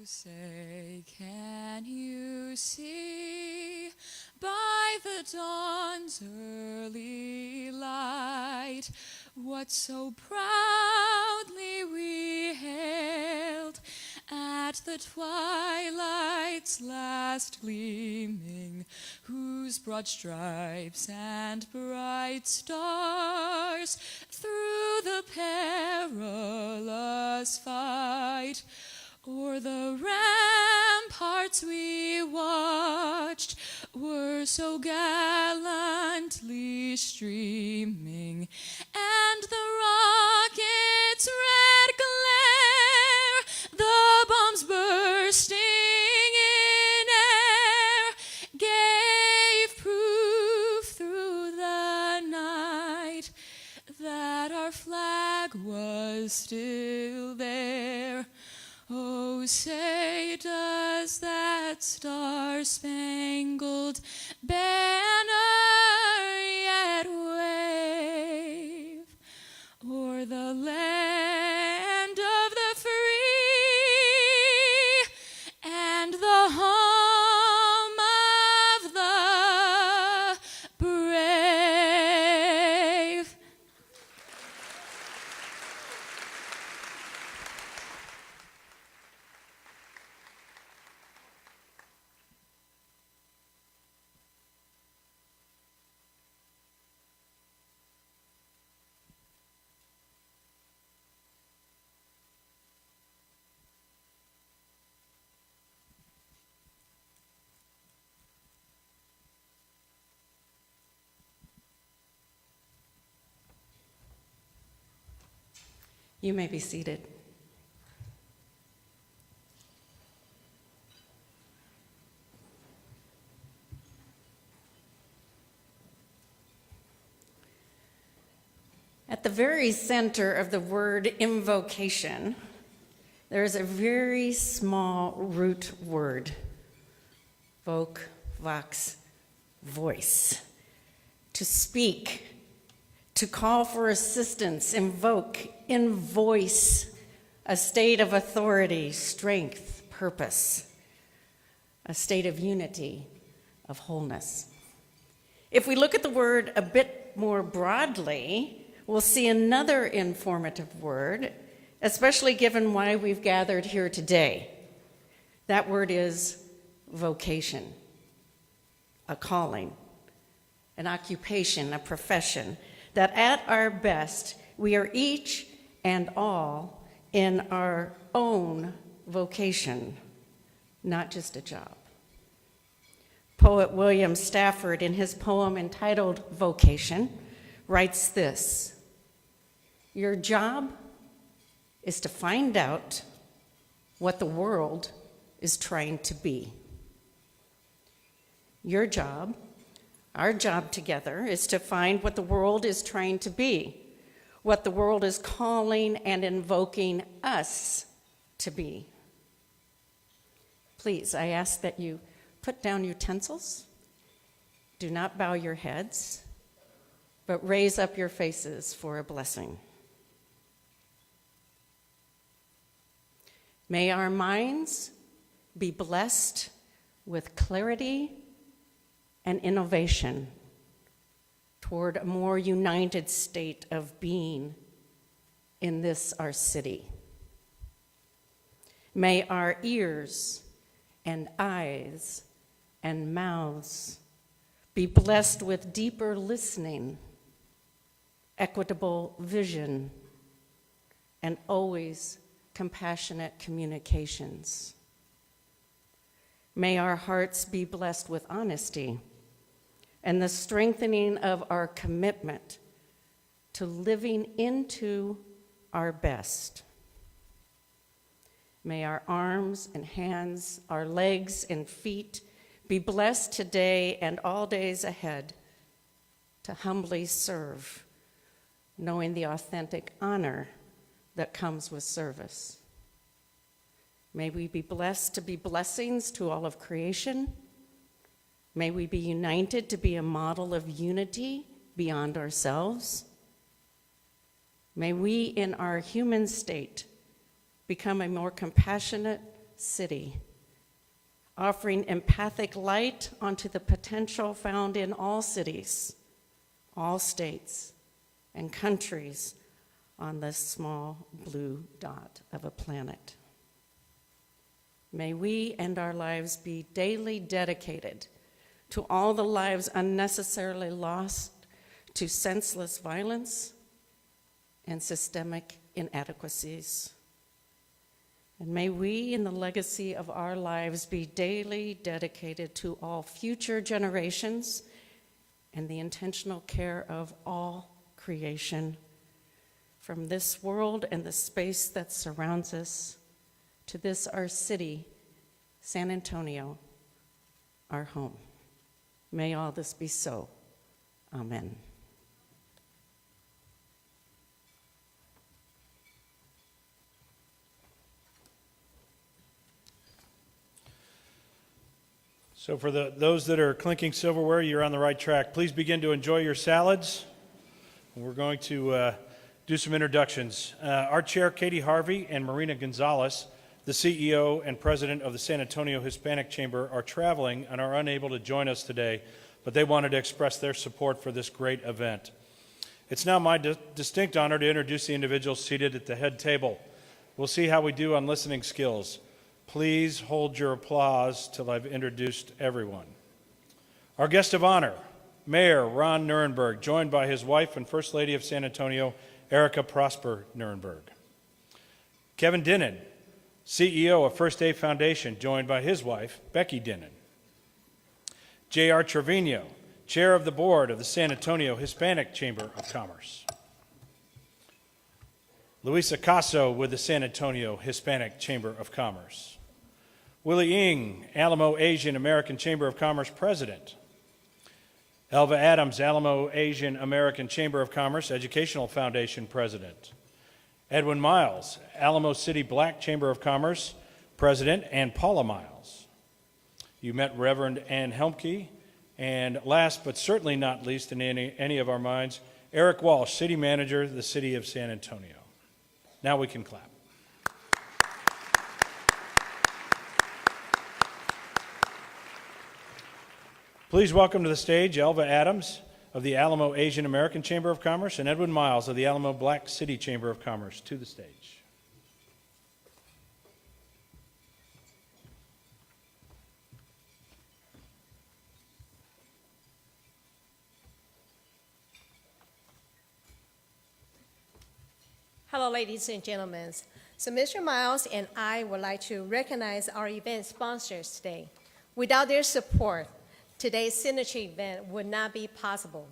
Say, can you see by the dawn's early light what so proudly we hailed at the twilight's last gleaming, whose broad stripes and bright stars through the perilous fight o'er the ramparts we watched were so gallantly streaming, and the rocket's red glare, the bombs bursting in air, gave proof through the night that our flag was still there. Oh, say, does that star-spangled banner yet wave o'er the land of the free and the home of the brave? You may be seated. At the very center of the word invocation, there is a very small root word, voc, vox, voice. To speak, to call for assistance, invoke, invoice, a state of authority, strength, purpose, a state of unity, of wholeness. If we look at the word a bit more broadly, we'll see another informative word, especially given why we've gathered here today. That word is vocation, a calling, an occupation, a profession, that at our best, we are each and all in our own vocation, not just a job. Poet William Stafford, in his poem entitled Vocation, writes this: your job is to find out what the world is trying to be. Your job, our job together, is to find what the world is trying to be, what the world is calling and invoking us to be. Please, I ask that you put down utensils. Do not bow your heads, but raise up your faces for a blessing. May our minds be blessed with clarity and innovation toward a more united state of being in this, our city. May our ears and eyes and mouths be blessed with deeper listening, equitable vision, and always compassionate communications. May our hearts be blessed with honesty and the strengthening of our commitment to living into our best. May our arms and hands, our legs and feet be blessed today and all days ahead to humbly serve, knowing the authentic honor that comes with service. May we be blessed to be blessings to all of creation. May we be united to be a model of unity beyond ourselves. May we, in our human state, become a more compassionate, city, offering empathic light onto the potential found in all cities, all states, and countries on this small blue dot of a planet. May we end our lives be daily dedicated to all the lives unnecessarily lost to senseless violence and systemic inadequacies. And may we, in the legacy of our lives, be daily dedicated to all future generations and the intentional care of all creation, from this world and the space that surrounds us to this, our city, San Antonio, our home. May all this be so. Amen. So for those that are clinking silverware, you're on the right track. Please begin to enjoy your salads. We're going to do some introductions. Our chair, Katie Harvey, and Marina Gonzalez, the CEO and president of the San Antonio Hispanic Chamber, are traveling and are unable to join us today, but they wanted to express their support for this great event. It's now my distinct honor to introduce the individuals seated at the head table. We'll see how we do on listening skills. Please hold your applause till I've introduced everyone. Our guest of honor, Mayor Ron Nirenberg, joined by his wife and First Lady of San Antonio, Erica Prosper Nirenberg. Kevin Dinnan, CEO of First Day Foundation, joined by his wife, Becky Dinnan. J.R. Trevino, Chair of the Board of the San Antonio Hispanic Chamber of Commerce. Luisa Caso with the San Antonio Hispanic Chamber of Commerce. Willie Ng, Alamo Asian American Chamber of Commerce President. Elva Adams, Alamo Asian American Chamber of Commerce Educational Foundation President. Edwin Miles, Alamo City Black Chamber of Commerce President, and Paula Miles. You met Reverend Ann Helmke, and last but certainly not least in any of our minds, Eric Walsh, City Manager of the City of San Antonio. Now we can clap. Please welcome to the stage Elva Adams of the Alamo Asian American Chamber of Commerce and Edwin Miles of the Alamo Black City Chamber of Commerce to the stage. Hello, ladies and gentlemen. So Mr. Miles and I would like to recognize our event sponsors today. Without their support, today's signature event would not be possible.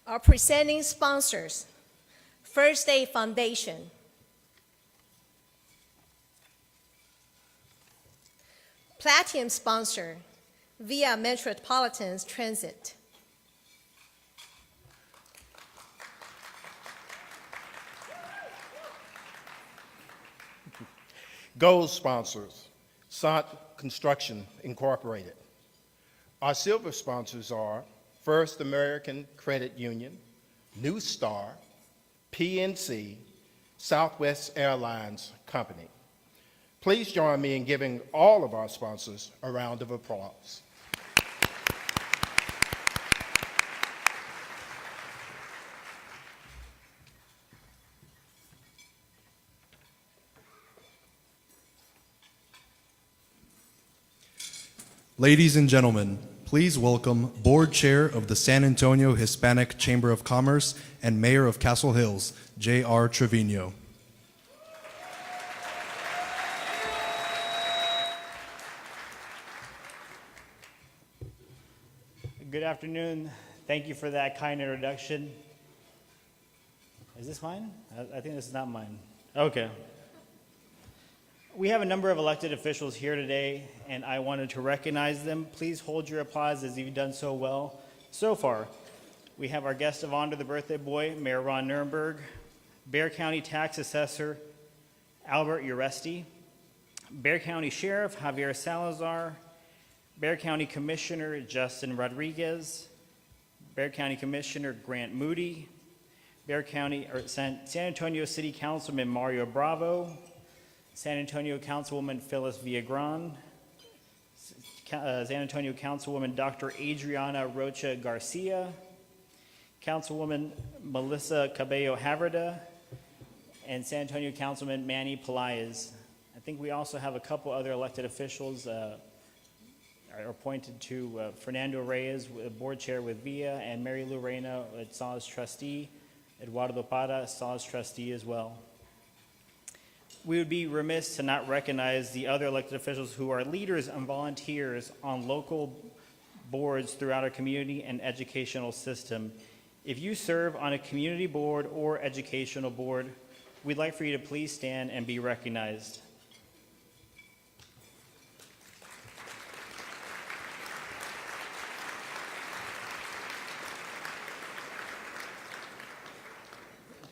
Our presenting sponsors, First Day Foundation, Platinum sponsor, Via Metropolitan Transit, Gold sponsors, Sant Construction Incorporated. Our silver sponsors are First American Credit Union, New Star, PNC, Southwest Airlines Company. Please join me in giving all of our sponsors a round of applause. Ladies and gentlemen, please welcome Board Chair of the San Antonio Hispanic Chamber of Commerce and Mayor of Castle Hills, J.R. Trevino. Good afternoon. Thank you for that kind introduction. Is this mine? I think this is not mine. Okay. We have a number of elected officials here today, and I wanted to recognize them. Please hold your applause as you've done so well so far. We have our guest of honor, the birthday boy, Mayor Ron Nirenberg, Bexar County Tax Assessor Albert Uresti, Bexar County Sheriff Javier Salazar, Bexar County Commissioner Justin Rodriguez, Bexar County Commissioner Grant Moody, San Antonio City Councilman Mario Bravo, San Antonio Councilwoman Phyllis Villagran, San Antonio Councilwoman Dr. Adriana Rocha Garcia, Councilwoman Melissa Cabello Haverda, and San Antonio Councilman Manny Pelaez. I think we also have a couple other elected officials are appointed to Fernando Reyes, board chair with VIA, and Mary Lou Reyna, SAWS trustee, Eduardo Parra, SAWS trustee as well. We would be remiss to not recognize the other elected officials who are leaders and volunteers on local boards throughout our community and educational system. If you serve on a community board or educational board, we'd like for you to please stand and be recognized.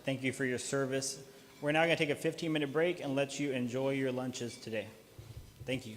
Thank you for your service. We're now going to take a 15-minute break and let you enjoy your lunches today. Thank you.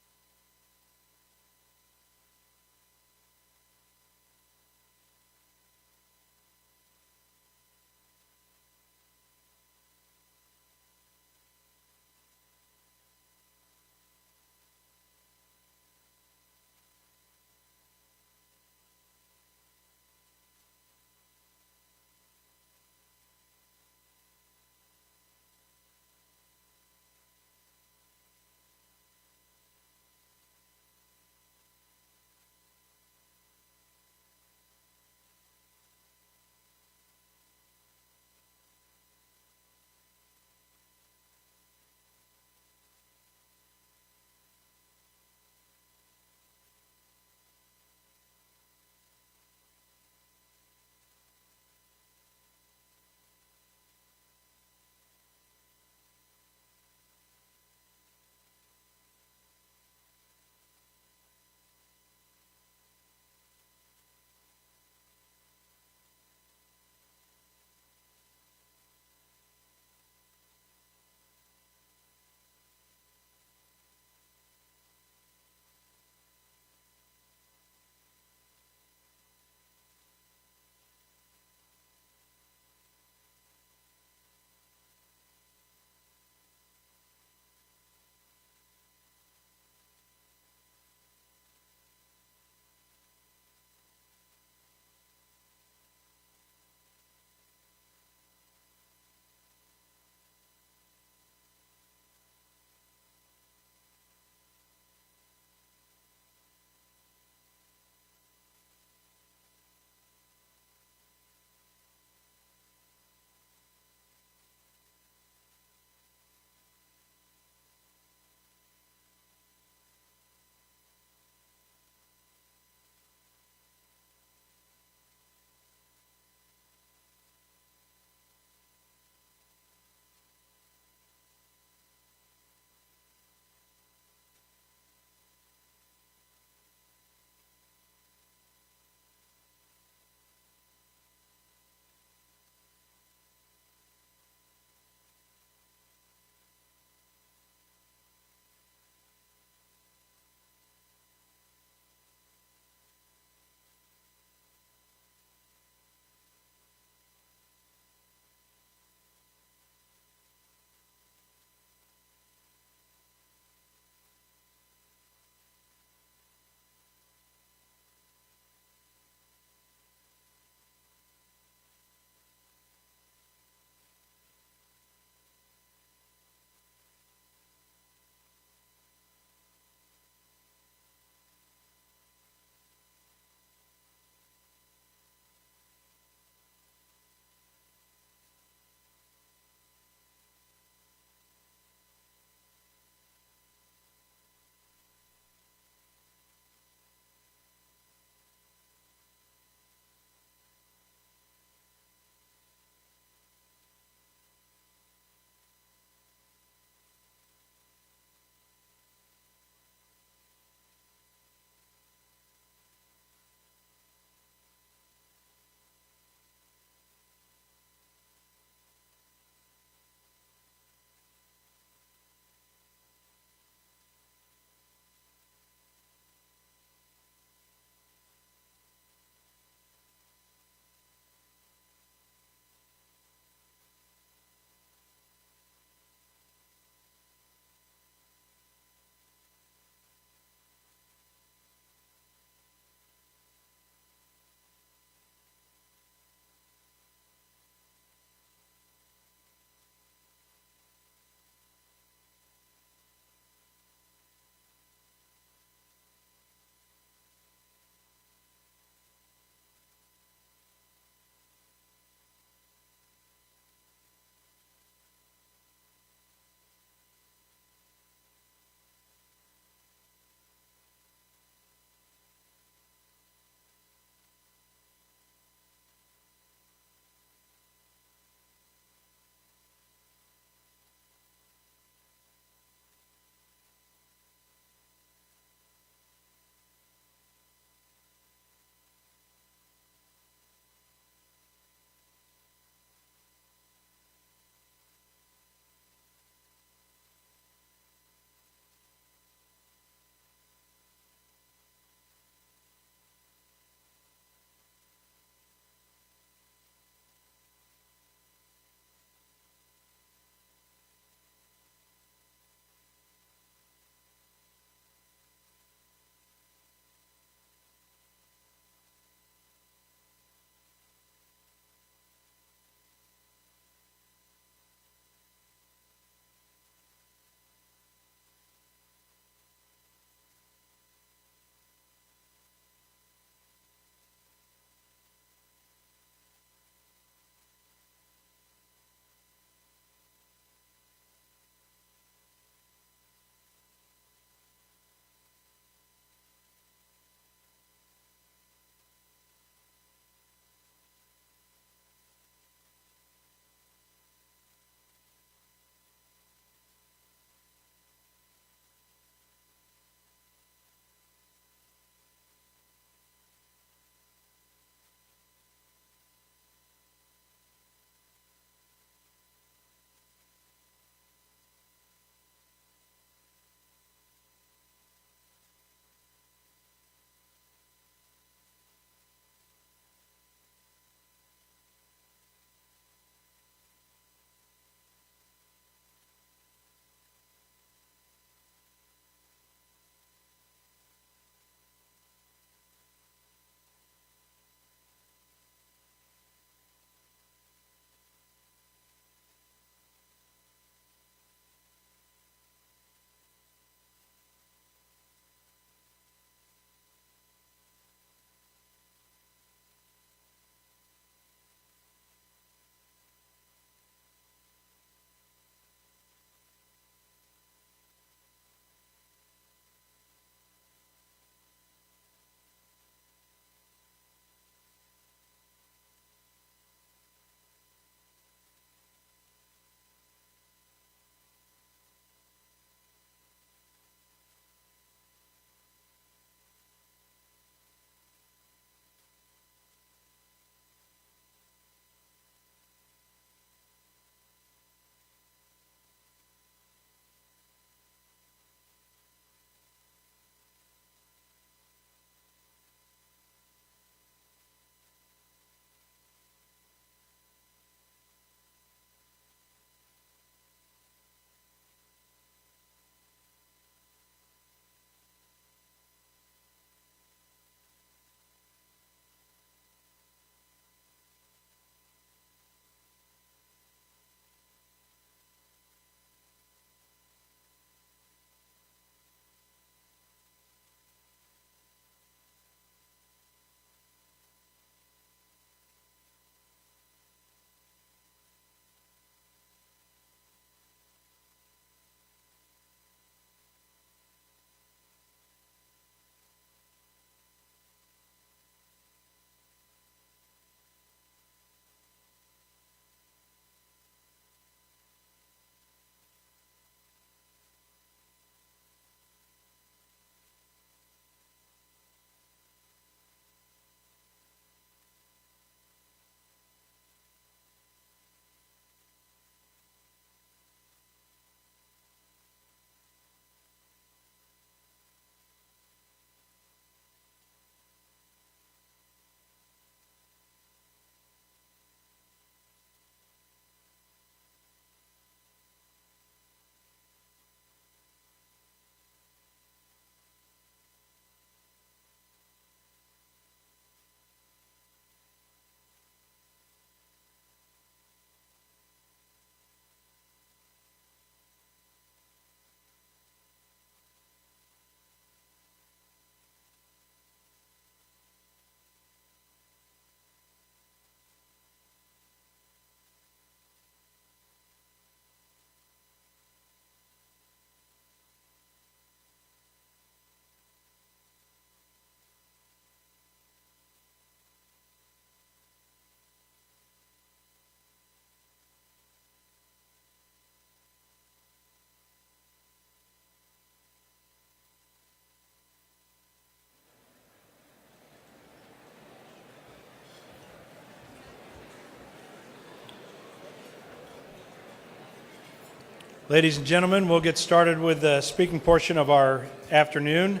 Ladies and gentlemen, we'll get started with the speaking portion of our afternoon.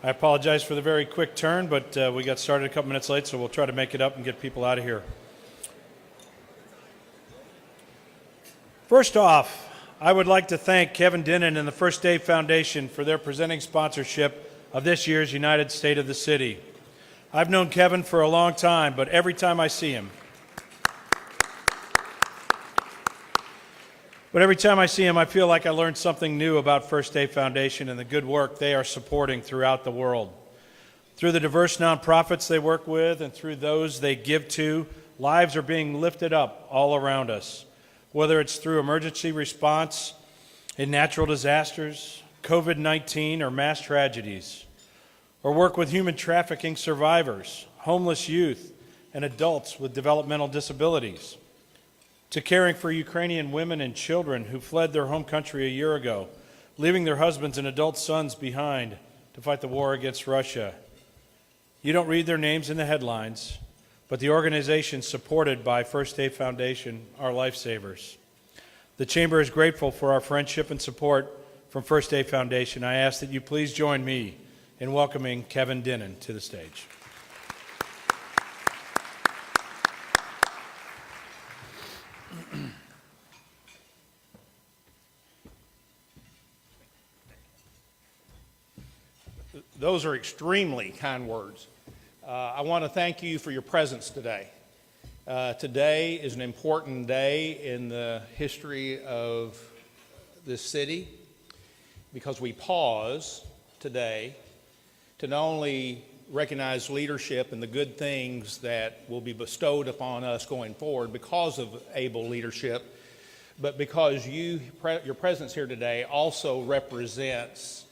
I apologize for the very quick turn, but we got started a couple minutes late, so we'll try to make it up and get people out of here. First off, I would like to thank Kevin Dinnan and the First Day Foundation for their presenting sponsorship of this year's United State of the City. I've known Kevin for a long time, but every time I see him, I feel like I learned something new about First Day Foundation and the good work they are supporting throughout the world. Through the diverse nonprofits they work with and through those they give to, lives are being lifted up all around us. Whether it's through emergency response in natural disasters, COVID-19, or mass tragedies, or work with human trafficking survivors, homeless youth, and adults with developmental disabilities, to caring for Ukrainian women and children who fled their home country a year ago, leaving their husbands and adult sons behind to fight the war against Russia. You don't read their names in the headlines, but the organizations supported by First Day Foundation are lifesavers. The Chamber is grateful for our friendship and support from First Day Foundation. I ask that you please join me in welcoming Kevin Dinnan to the stage. Those are extremely kind words. I want to thank you for your presence today. Today is an important day in the history of this city because we pause today to not only recognize leadership and the good things that will be bestowed upon us going forward because of able leadership, but because your presence here today also represents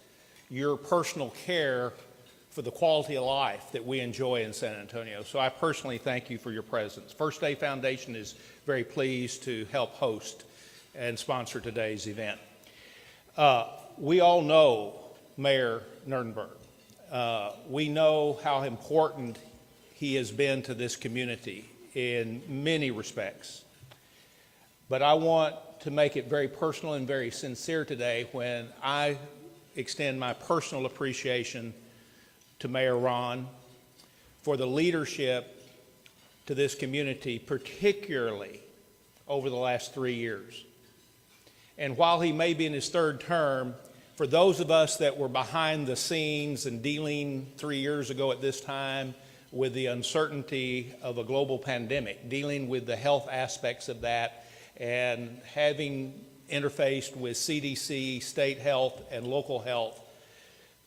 your personal care for the quality of life that we enjoy in San Antonio. So I personally thank you for your presence. First Day Foundation is very pleased to help host and sponsor today's event. We all know Mayor Nirenberg. We know how important he has been to this community in many respects. But I want to make it very personal and very sincere today when I extend my personal appreciation to Mayor Ron for the leadership to this community, particularly over the last 3 years. And while he may be in his third term, for those of us that were behind the scenes and dealing 3 years ago at this time with the uncertainty of a global pandemic, dealing with the health aspects of that, and having interfaced with CDC, state health, and local health,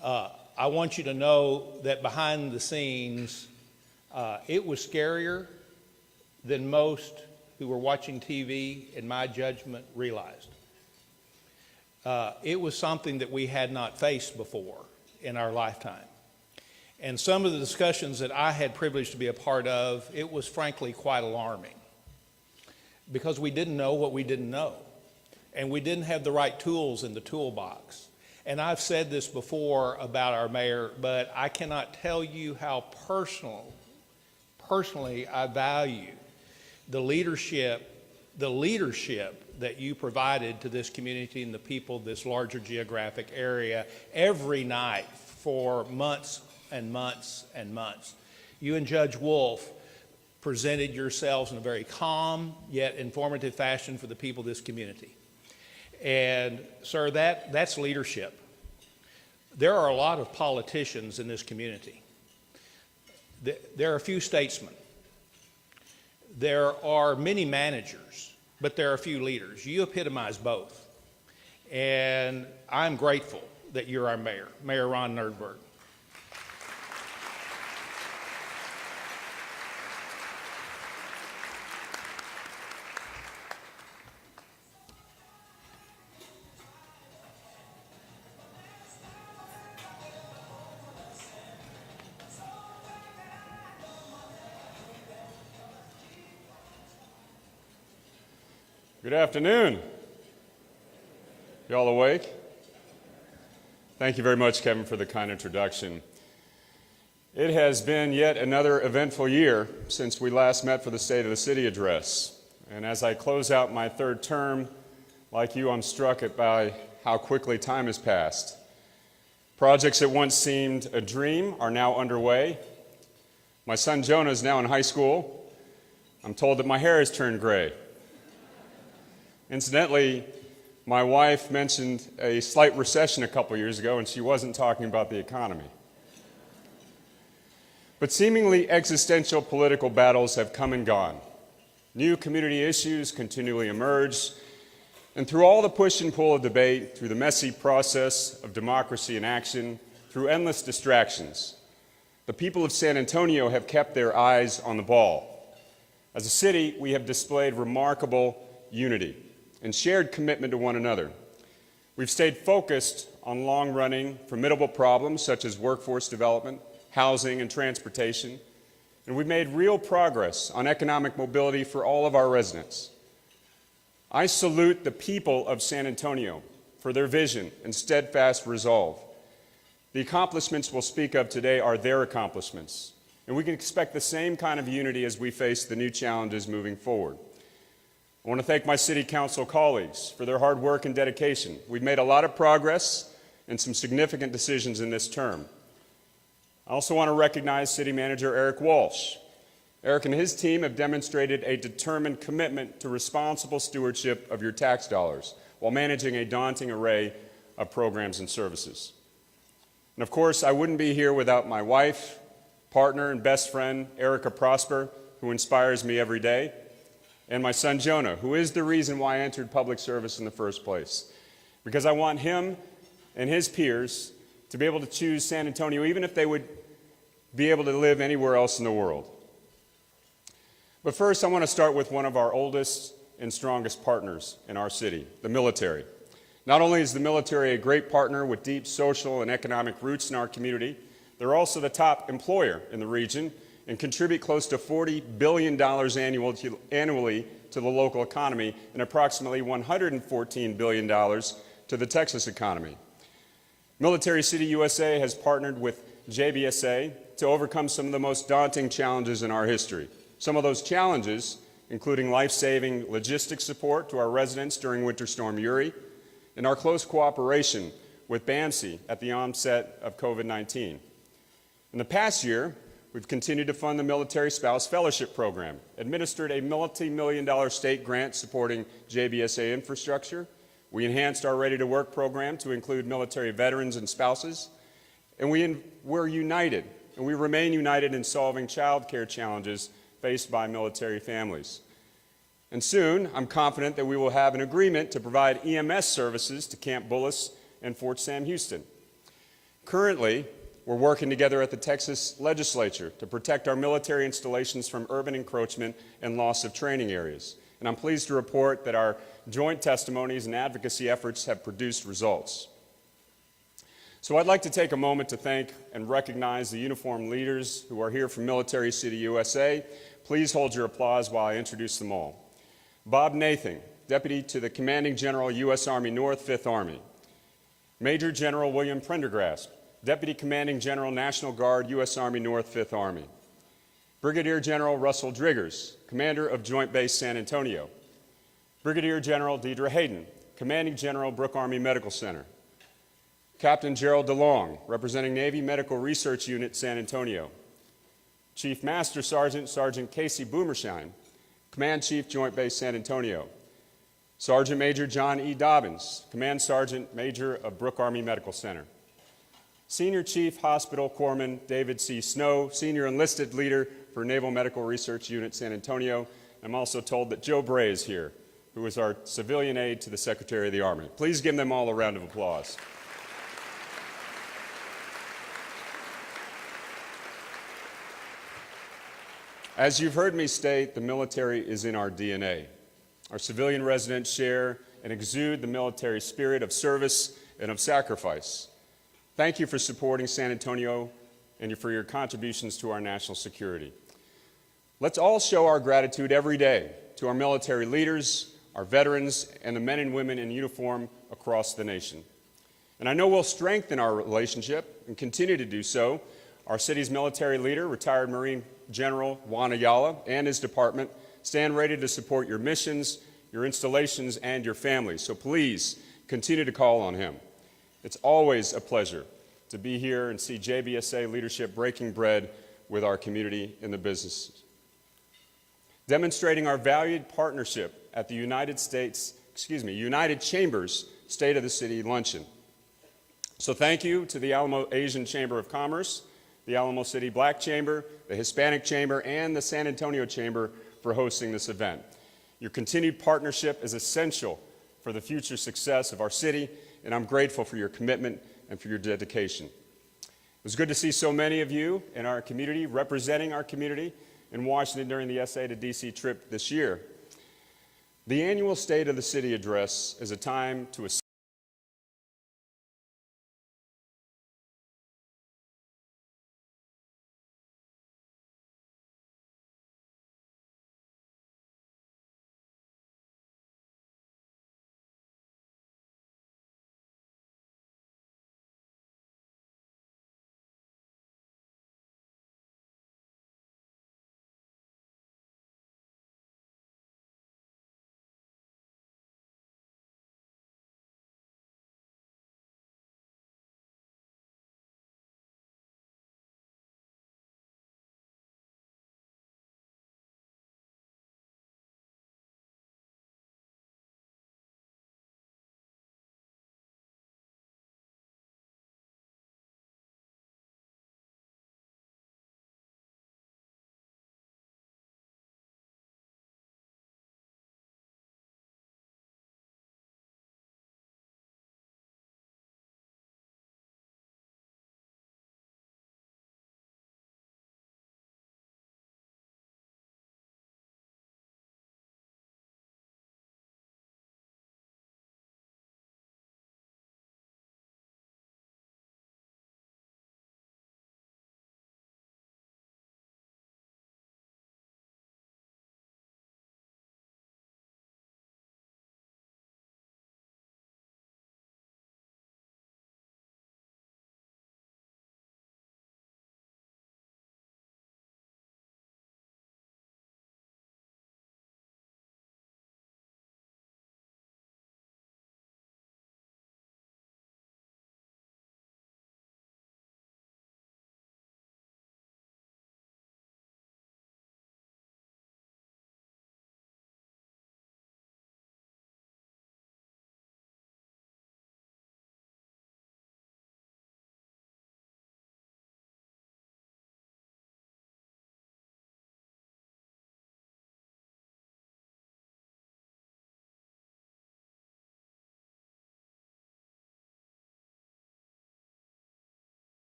I want you to know that behind the scenes, it was scarier than most who were watching TV, in my judgment, realized. It was something that we had not faced before in our lifetime. And some of the discussions that I had privileged to be a part of, it was frankly quite alarming because we didn't know what we didn't know. And we didn't have the right tools in the toolbox. And I've said this before about our mayor, but I cannot tell you how personally I value the leadership that you provided to this community and the people of this larger geographic area every night for months and months and months. You and Judge Wolf presented yourselves in a very calm yet informative fashion for the people of this community. And, sir, that's leadership. There are a lot of politicians in this community. There are a few statesmen. There are many managers, but there are a few leaders. You epitomize both. And I'm grateful that you're our mayor, Mayor Ron Nirenberg. Good afternoon. Y'all awake? Thank you very much, Kevin, for the kind introduction. It has been yet another eventful year since we last met for the State of the City address. And as I close out my third term, Like you, I'm struck by how quickly time has passed. Projects that once seemed a dream are now underway. My son Jonah is now in high school. I'm told that my hair has turned gray. Incidentally, my wife mentioned a slight recession a couple years ago, and she wasn't talking about the economy. But seemingly existential political battles have come and gone. New community issues continually emerge, and through all the push and pull of debate, through the messy process of democracy in action, through endless distractions, the people of San Antonio have kept their eyes on the ball. As a city, we have displayed remarkable unity and shared commitment to one another. We've stayed focused on long-running, formidable problems such as workforce development, housing, and transportation, and we've made real progress on economic mobility for all of our residents. I salute the people of San Antonio for their vision and steadfast resolve. The accomplishments we'll speak of today are their accomplishments, and we can expect the same kind of unity as we face the new challenges moving forward. I want to thank my City Council colleagues for their hard work and dedication. We've made a lot of progress and some significant decisions in this term. I also want to recognize City Manager Eric Walsh. Eric and his team have demonstrated a determined commitment to responsible stewardship of your tax dollars while managing a daunting array of programs and services. And of course, I wouldn't be here without my wife, partner, and best friend, Erica Prosper, who inspires me every day, and my son Jonah, who is the reason why I entered public service in the first place. Because I want him and his peers to be able to choose San Antonio, even if they would be able to live anywhere else in the world. But first, I want to start with one of our oldest and strongest partners in our city, the military. Not only is the military a great partner with deep social and economic roots in our community, they're also the top employer in the region and contribute close to $40 billion annually to the local economy and approximately $114 billion to the Texas economy. Military City USA has partnered with JBSA to overcome some of the most daunting challenges in our history. Some of those challenges, including life-saving logistics support to our residents during Winter Storm Uri, and our close cooperation with BAMC at the onset of COVID-19. In the past year, we've continued to fund the Military Spouse Fellowship Program, administered a multi-million-dollar state grant supporting JBSA infrastructure. We enhanced our Ready to Work program to include military veterans and spouses, and we're united, and we remain united in solving child care challenges faced by military families. And soon, I'm confident that we will have an agreement to provide EMS services to Camp Bullis and Fort Sam Houston. Currently, we're working together at the Texas legislature to protect our military installations from urban encroachment and loss of training areas. And I'm pleased to report that our joint testimonies and advocacy efforts have produced results. So I'd like to take a moment to thank and recognize the uniformed leaders who are here from Military City USA. Please hold your applause while I introduce them all. Bob Nathan, Deputy to the Commanding General, U.S. Army North, 5th Army. Major General William Prendergast, Deputy Commanding General, National Guard, U.S. Army North, 5th Army. Brigadier General Russell Driggers, Commander of Joint Base San Antonio. Brigadier General Deidre Hayden, Commanding General, Brooke Army Medical Center. Captain Gerald DeLong, representing Navy Medical Research Unit, San Antonio. Chief Master Sergeant, Sergeant Casey Boomersheim, Command Chief, Joint Base San Antonio. Sergeant Major John E. Dobbins, Command Sergeant Major of Brooke Army Medical Center. Senior Chief Hospital Corpsman David C. Snow, Senior Enlisted Leader for Naval Medical Research Unit, San Antonio. I'm also told that Joe Bray is here, who is our civilian aide to the Secretary of the Army. Please give them all a round of applause. As you've heard me state, the military is in our DNA. Our civilian residents share and exude the military spirit of service and of sacrifice. Thank you for supporting San Antonio and for your contributions to our national security. Let's all show our gratitude every day to our military leaders, our veterans, and the men and women in uniform across the nation. And I know we'll strengthen our relationship and continue to do so. Our city's military leader, retired Marine General Juan Ayala, and his department stand ready to support your missions, your installations, and your families. So please continue to call on him. It's always a pleasure to be here and see JBSA leadership breaking bread with our community and the businesses. Demonstrating our valued partnership at the United Chambers State of the City Luncheon. So thank you to the Alamo Asian Chamber of Commerce, the Alamo City Black Chamber, the Hispanic Chamber, and the San Antonio Chamber for hosting this event. Your continued partnership is essential for the future success of our city, and I'm grateful for your commitment and for your dedication. It was good to see so many of you in our community, representing our community in Washington during the SA to DC trip this year. The annual State of the City address is a time to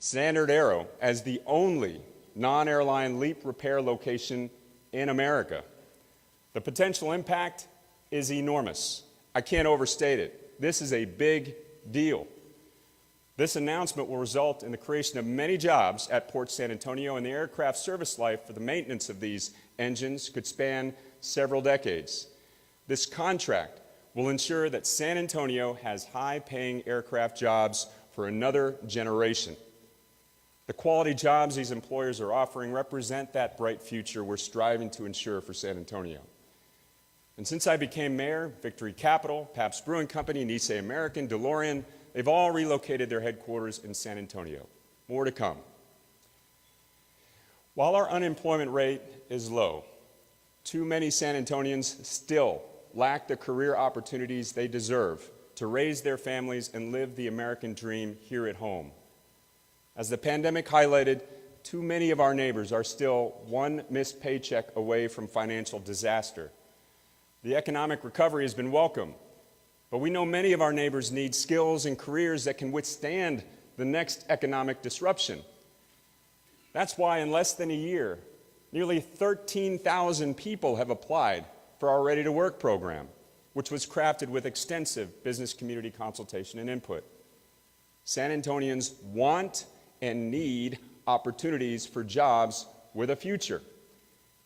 StandardAero as the only non-airline LEAP repair location in America. The potential impact is enormous. I can't overstate it. This is a big deal. This announcement will result in the creation of many jobs at Port San Antonio, and the aircraft service life for the maintenance of these engines could span several decades. This contract will ensure that San Antonio has high-paying aircraft jobs for another generation. The quality jobs these employers are offering represent that bright future we're striving to ensure for San Antonio. And since I became mayor, Victory Capital, Pabst Brewing Company, Nisei American, DeLorean, they've all relocated their headquarters in San Antonio. More to come. While our unemployment rate is low, too many San Antonians still lack the career opportunities they deserve to raise their families and live the American dream here at home. As the pandemic highlighted, too many of our neighbors are still one missed paycheck away from financial disaster. The economic recovery has been welcome, but we know many of our neighbors need skills and careers that can withstand the next economic disruption. That's why in less than a year, nearly 13,000 people have applied for our Ready to Work program, which was crafted with extensive business community consultation and input. San Antonians want and need opportunities for jobs with a future.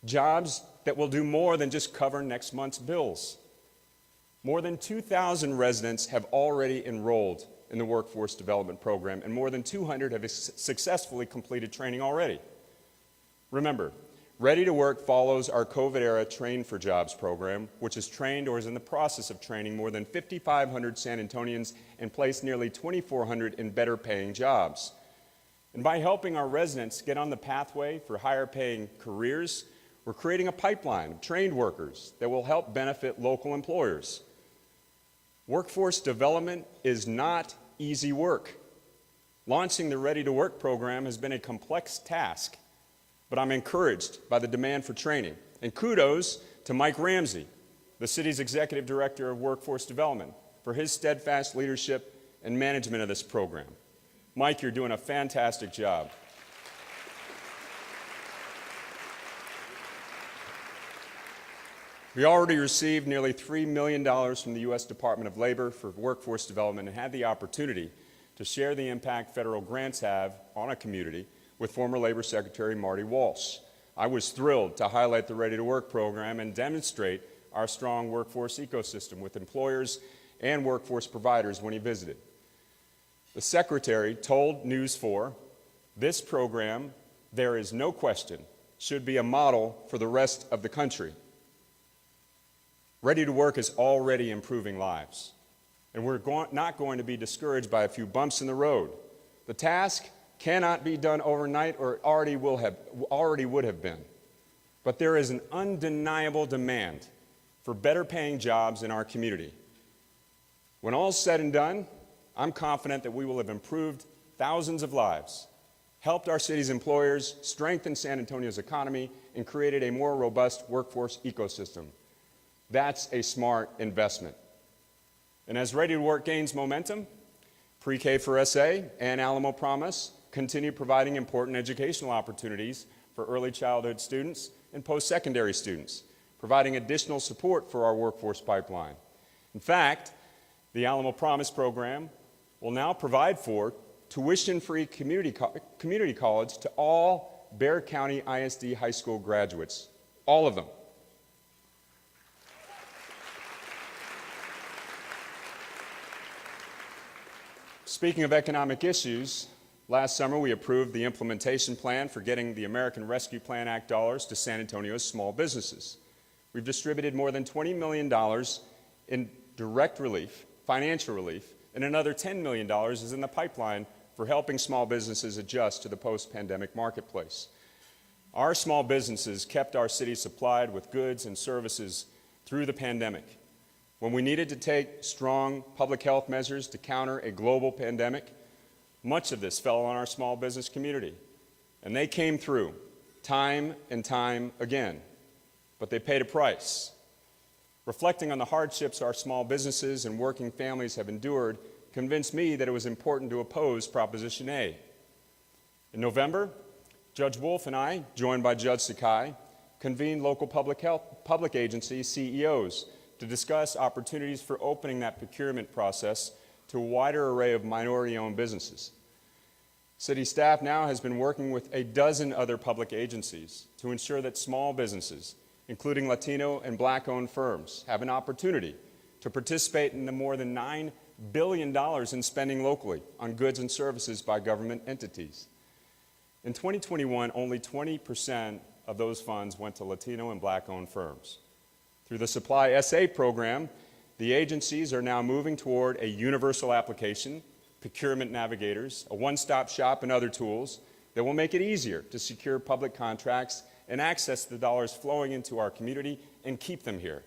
Jobs that will do more than just cover next month's bills. More than 2,000 residents have already enrolled in the Workforce Development Program, and more than 200 have successfully completed training already. Remember, Ready to Work follows our COVID-era Train for Jobs program, which has trained or is in the process of training more than 5,500 San Antonians and placed nearly 2,400 in better-paying jobs. And by helping our residents get on the pathway for higher-paying careers, we're creating a pipeline of trained workers that will help benefit local employers. Workforce development is not easy work. Launching the Ready to Work program has been a complex task, but I'm encouraged by the demand for training. And kudos to Mike Ramsey, the city's executive director of workforce development, for his steadfast leadership and management of this program. Mike, you're doing a fantastic job. We already received nearly $3 million from the U.S. Department of Labor for workforce development and had the opportunity to share the impact federal grants have on a community with former Labor Secretary Marty Walsh. I was thrilled to highlight the Ready to Work program and demonstrate our strong workforce ecosystem with employers and workforce providers when he visited. The Secretary told News 4, this program, there is no question, should be a model for the rest of the country. Ready to Work is already improving lives, and we're not going to be discouraged by a few bumps in the road. The task cannot be done overnight or already would have been. But there is an undeniable demand for better paying jobs in our community. When all's said and done, I'm confident that we will have improved thousands of lives, helped our city's employers, strengthened San Antonio's economy, and created a more robust workforce ecosystem. That's a smart investment. And as Ready to Work gains momentum, Pre-K for SA and Alamo Promise continue providing important educational opportunities for early childhood students and post-secondary students, providing additional support for our workforce pipeline. In fact, the Alamo Promise program will now provide for tuition-free community college to all Bexar County ISD high school graduates, all of them. Speaking of economic issues, last summer we approved the implementation plan for getting the American Rescue Plan Act dollars to San Antonio's small businesses. We've distributed more than $20 million in direct relief, financial relief, and another $10 million is in the pipeline for helping small businesses adjust to the post-pandemic marketplace. Our small businesses kept our city supplied with goods and services through the pandemic. When we needed to take strong public health measures to counter a global pandemic, much of this fell on our small business community. And they came through time and time again, but they paid a price. Reflecting on the hardships our small businesses and working families have endured convinced me that it was important to oppose Proposition A. In November, Judge Wolf and I, joined by Judge Sakai, convened local public agency CEOs to discuss opportunities for opening that procurement process to a wider array of minority-owned businesses. City staff now has been working with a dozen other public agencies to ensure that small businesses, including Latino and Black-owned firms, have an opportunity to participate in the more than $9 billion in spending locally on goods and services by government entities. In 2021, only 20% of those funds went to Latino and Black-owned firms. Through the Supply SA program, the agencies are now moving toward a universal application, procurement navigators, a one-stop shop, and other tools that will make it easier to secure public contracts and access the dollars flowing into our community and keep them here.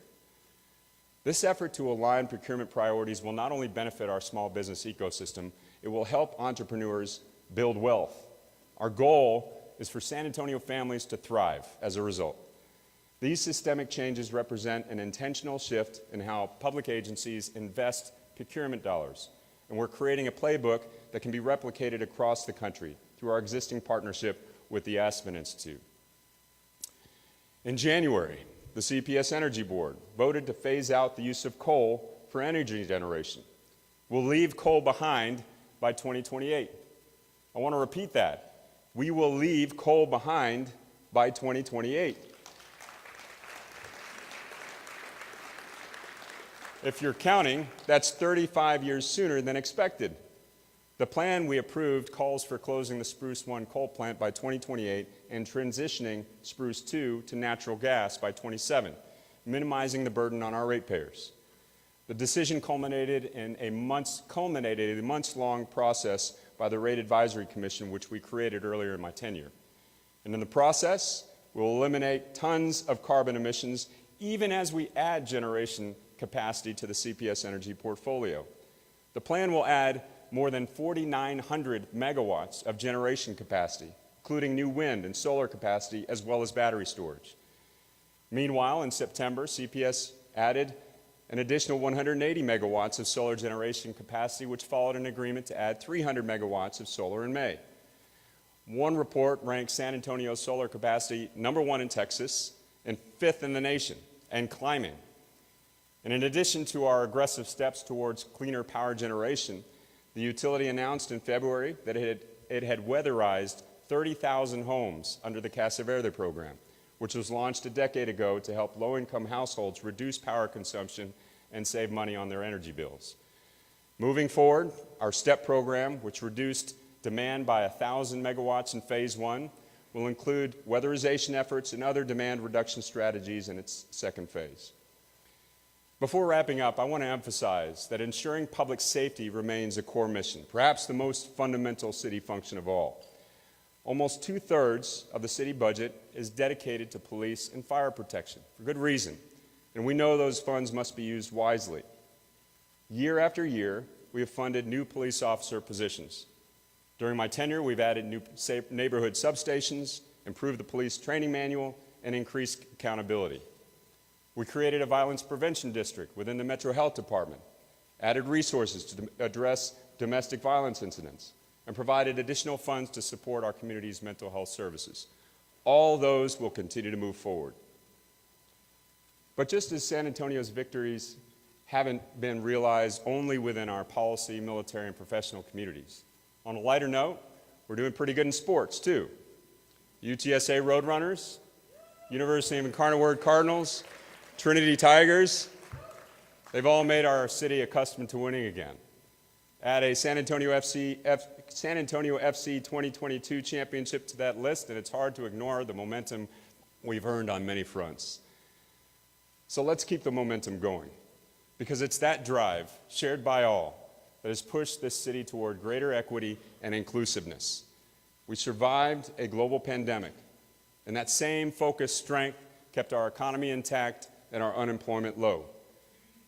This effort to align procurement priorities will not only benefit our small business ecosystem, it will help entrepreneurs build wealth. Our goal is for San Antonio families to thrive as a result. These systemic changes represent an intentional shift in how public agencies invest procurement dollars, and we're creating a playbook that can be replicated across the country through our existing partnership with the Aspen Institute. In January, the CPS Energy Board voted to phase out the use of coal for energy generation. We'll leave coal behind by 2028. I want to repeat that. We will leave coal behind by 2028. If you're counting, that's 35 years sooner than expected. The plan we approved calls for closing the Spruce 1 coal plant by 2028 and transitioning Spruce 2 to natural gas by 27, minimizing the burden on our ratepayers. The decision culminated in a months-long process by the Rate Advisory Commission, which we created earlier in my tenure. And in the process, we'll eliminate tons of carbon emissions even as we add generation capacity to the CPS Energy portfolio. The plan will add more than 4,900 megawatts of generation capacity, including new wind and solar capacity, as well as battery storage. Meanwhile, in September, CPS added an additional 180 megawatts of solar generation capacity, which followed an agreement to add 300 megawatts of solar in May. One report ranks San Antonio's solar capacity #1 in Texas and 5th in the nation, and climbing. And in addition to our aggressive steps towards cleaner power generation, the utility announced in February that it had weatherized 30,000 homes under the Casa Verde program, which was launched a decade ago to help low-income households reduce power consumption and save money on their energy bills. Moving forward, our STEP program, which reduced demand by 1,000 megawatts in Phase 1, will include weatherization efforts and other demand reduction strategies in its second phase. Before wrapping up, I want to emphasize that ensuring public safety remains a core mission, perhaps the most fundamental city function of all. Almost 2/3 of the city budget is dedicated to police and fire protection, for good reason, and we know those funds must be used wisely. Year after year, we have funded new police officer positions. During my tenure, we've added new neighborhood substations, improved the police training manual, and increased accountability. We created a violence prevention district within the Metro Health Department, added resources to address domestic violence incidents, and provided additional funds to support our community's mental health services. All those will continue to move forward. But just as San Antonio's victories haven't been realized only within our policy, military, and professional communities, on a lighter note, we're doing pretty good in sports, too. UTSA Roadrunners, University of Incarnate Cardinals, Trinity Tigers, they've all made our city accustomed to winning again. Add a San Antonio FC 2022 championship to that list, and it's hard to ignore the momentum we've earned on many fronts. So let's keep the momentum going, because it's that drive, shared by all, that has pushed this city toward greater equity and inclusiveness. We survived a global pandemic, and that same focused strength kept our economy intact and our unemployment low.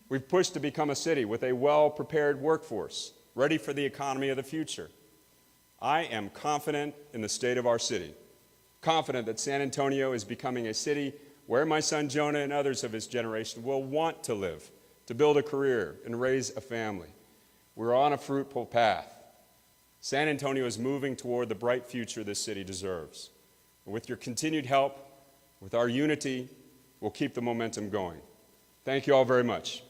We've pushed to become a city with a well-prepared workforce, ready for the economy of the future. I am confident in the state of our city, confident that San Antonio is becoming a city where my son Jonah and others of his generation will want to live, to build a career and raise a family. We're on a fruitful path. San Antonio is moving toward the bright future this city deserves. And with your continued help, with our unity, we'll keep the momentum going. Thank you all very much.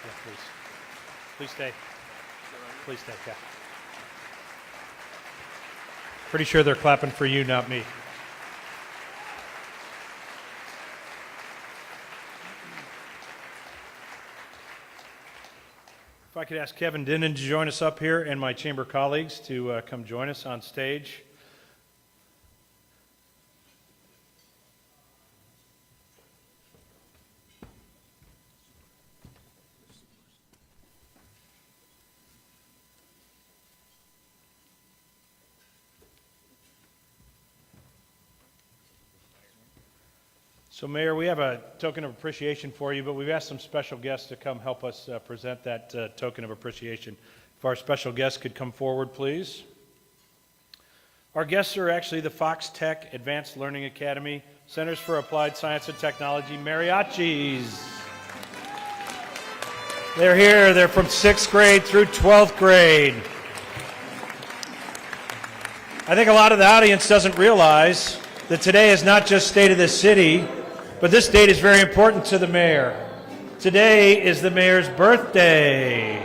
Yeah, please. Please stay. Please stay, yeah. Pretty sure they're clapping for you, not me. If I could ask Kevin Dinnan to join us up here and my chamber colleagues to come join us on stage. So, Mayor, we have a token of appreciation for you, but we've asked some special guests to come help us present that token of appreciation. If our special guests could come forward, please. Our guests are actually the Fox Tech Advanced Learning Academy, Centers for Applied Science and Technology mariachis. They're here. They're from 6th grade through 12th grade. I think a lot of the audience doesn't realize that today is not just State of the City, but this date is very important to the mayor. Today is the mayor's birthday.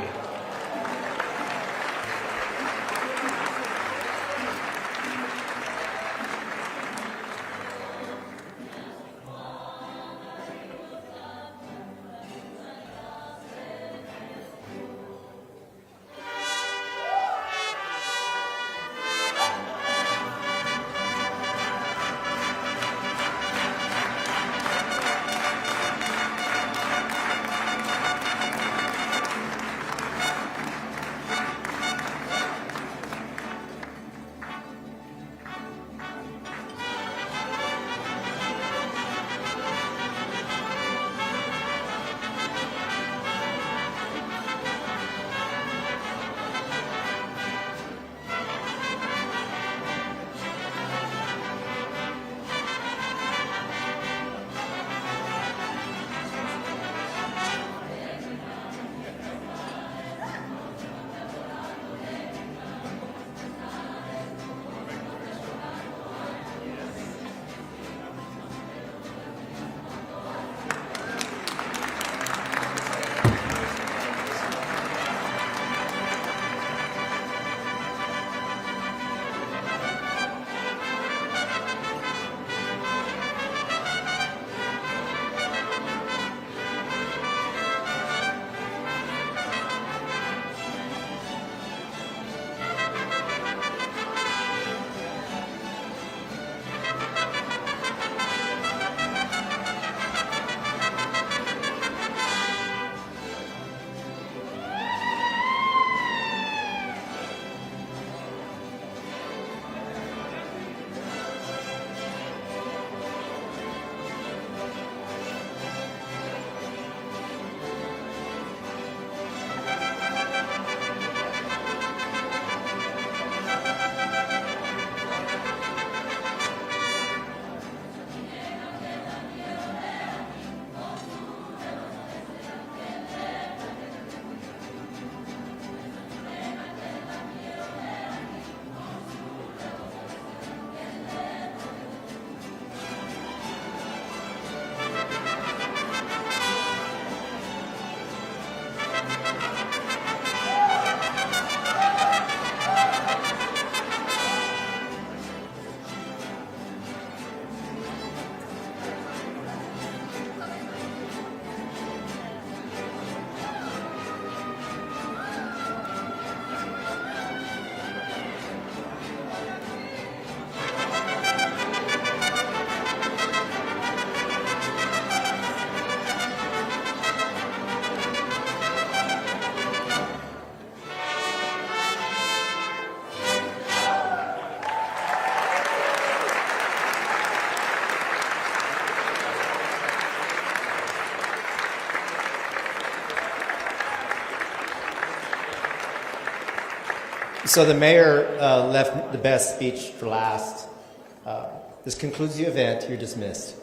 So the mayor left the best speech for last. This concludes the event. You're dismissed.